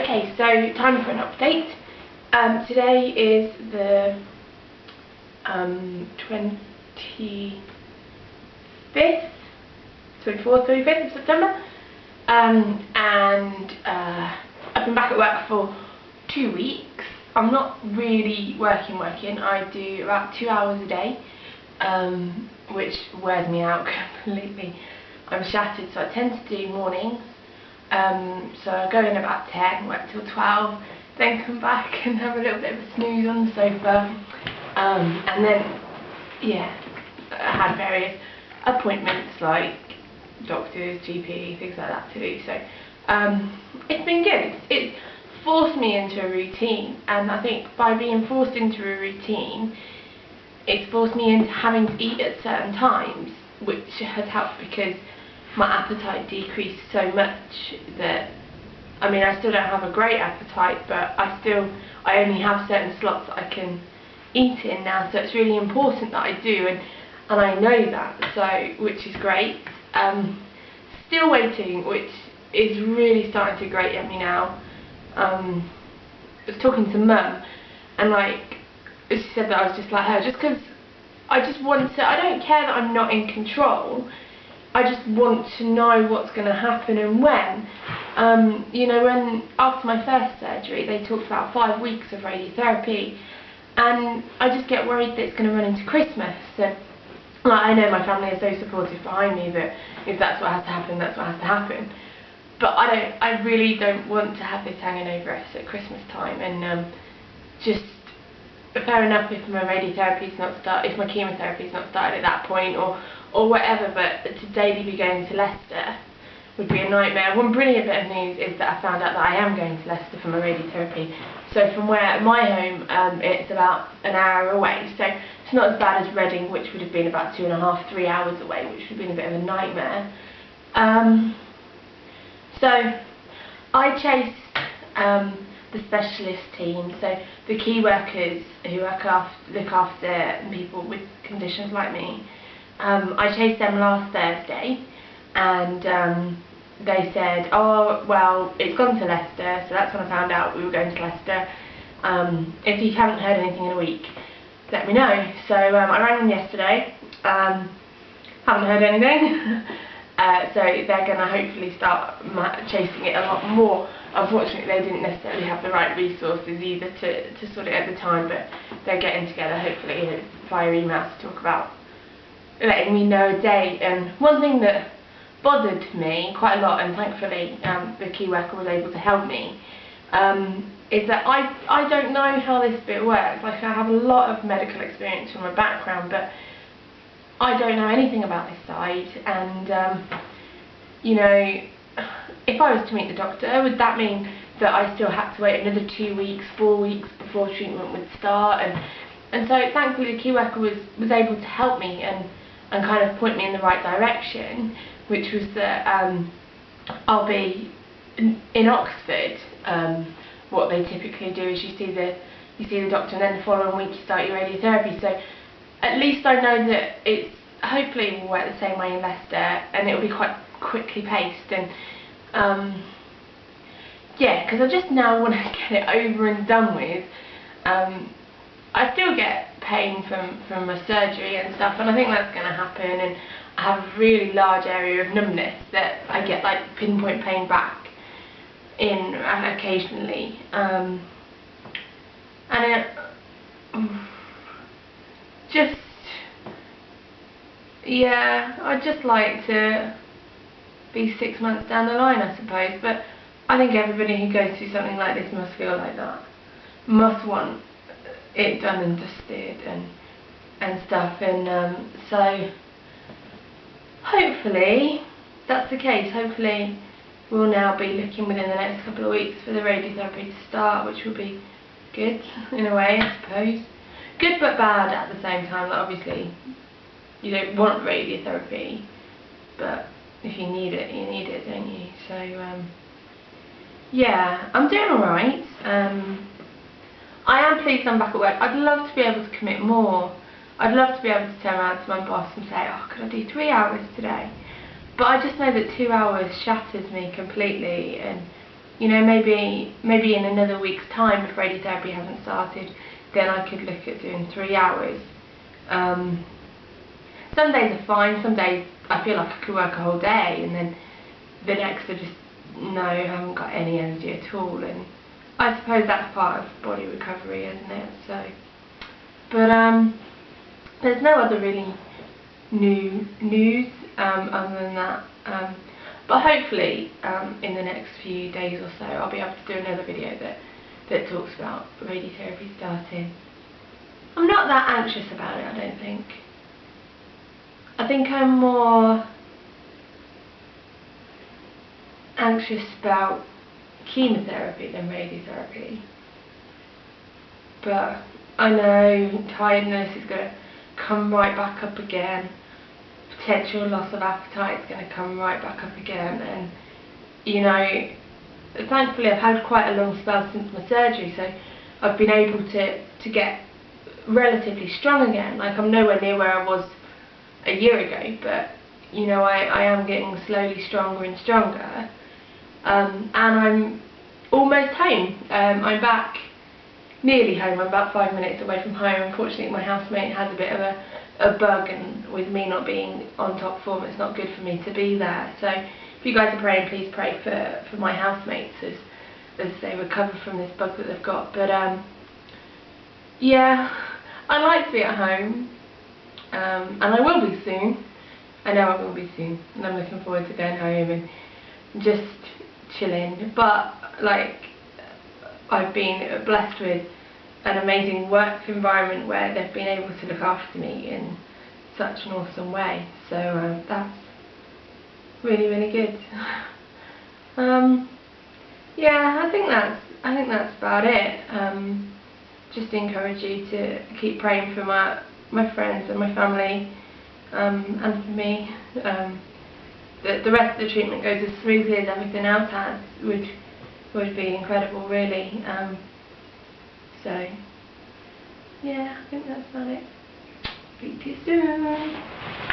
Okay, so time for an update. Today is the 25th, 24th, 25th of September, and I've been back at work for 2 weeks. I'm not really working. I do about 2 hours a day, which wears me out completely. I'm shattered, so I tend to do mornings. So I go in about 10, work till 12, then come back and have a little bit of a snooze on the sofa, and then, yeah, I had various appointments like doctors, GP, things like that to do, so it's been good. It's forced me into a routine, and I think by being forced into a routine, it's forced me into having to eat at certain times, which has helped because my appetite decreased so much that, I mean, I still don't have a great appetite, but I only have certain slots that I can eat in now, so it's really important that I do, and I know that, so, which is great. Still waiting, which is really starting to grate at me now. I was talking to Mum, and like, she said that I was just like her, just because I don't care that I'm not in control, I just want to know what's going to happen and when. You know, when after my first surgery, they talked about 5 weeks of radiotherapy, and I just get worried that it's going to run into Christmas. And like, I know my family is so supportive behind me that if that's what has to happen, that's what has to happen. But I really don't want to have this hanging over us at Christmas time. And just fair enough if my radiotherapy's not started, if my chemotherapy's not started at that point, or whatever, but to daily be going to Leicester would be a nightmare. One brilliant bit of news is that I found out that I am going to Leicester for my radiotherapy. So from my home, it's about an hour away, so it's not as bad as Reading, which would have been about 2.5, 3 hours away, which would have been a bit of a nightmare. So I chased the specialist team, so the key workers who look after people with conditions like me. I chased them last Thursday, and they said, oh well, it's gone to Leicester, so that's when I found out we were going to Leicester. If you haven't heard anything in a week, let me know. So I rang them yesterday, haven't heard anything. So they're going to hopefully start chasing it a lot more. Unfortunately, they didn't necessarily have the right resources either to sort it at the time, but they're getting together hopefully via email to talk about letting me know a date. And one thing that bothered me quite a lot, and thankfully the key worker was able to help me, is that I don't know how this bit works. Like, I have a lot of medical experience from my background, but I don't know anything about this side, and you know, if I was to meet the doctor, would that mean that I still had to wait another 2 weeks, 4 weeks before treatment would start? And so thankfully the key worker was able to help me and kind of point me in the right direction, which was that I'll be in Oxford. What they typically do is you see the doctor, and then the following week you start your radiotherapy. So at least I know that it's hopefully will work the same way in Leicester, and it will be quite quickly paced. And yeah, because I just now want to get it over and done with. I still get pain from my surgery and stuff, and I think that's going to happen, and I have a really large area of numbness that I get like pinpoint pain back in occasionally, and it just, yeah, I'd just like to be 6 months down the line, I suppose, but I think everybody who goes through something like this must feel like that, must want it done and dusted and stuff, and so hopefully that's the case. Hopefully we'll now be looking within the next couple of weeks for the radiotherapy to start, which will be good in a way, I suppose. Good but bad at the same time. Like, obviously you don't want radiotherapy, but if you need it, you need it, don't you? So yeah, I'm doing alright. I am pleased I'm back at work. I'd love to be able to commit more. I'd love to be able to turn around to my boss and say, oh, could I do 3 hours today? But I just know that 2 hours shatters me completely, and you know, maybe in another week's time, if radiotherapy hasn't started, then I could look at doing 3 hours. Some days are fine, some days I feel like I could work a whole day, and then the next I just, no, I haven't got any energy at all, and I suppose that's part of body recovery, isn't it? So, but there's no other really new news other than that. But hopefully in the next few days or so I'll be able to do another video that talks about radiotherapy starting. I'm not that anxious about it, I don't think. I think I'm more anxious about chemotherapy than radiotherapy. But I know tiredness is going to come right back up again. Potential loss of appetite is going to come right back up again, and you know, thankfully I've had quite a long spell since my surgery, so I've been able to get relatively strong again. Like, I'm nowhere near where I was a year ago, but you know, I am getting slowly stronger and stronger, and I'm almost home. I'm back, nearly home. I'm about 5 minutes away from home. Unfortunately, my housemate has a bit of a bug, and with me not being on top form, it's not good for me to be there. So if you guys are praying, please pray for my housemates as they recover from this bug that they've got. But yeah, I like to be at home, and I will be soon. I know I will be soon, and I'm looking forward to going home and just chilling. But like, I've been blessed with an amazing work environment where they've been able to look after me in such an awesome way. So that's really, really good. Yeah, I think that's about it. Just encourage you to keep praying for my friends and my family, and for me. The rest of the treatment goes as smoothly as everything else has would be incredible, really. So yeah, I think that's about it. Speak to you soon.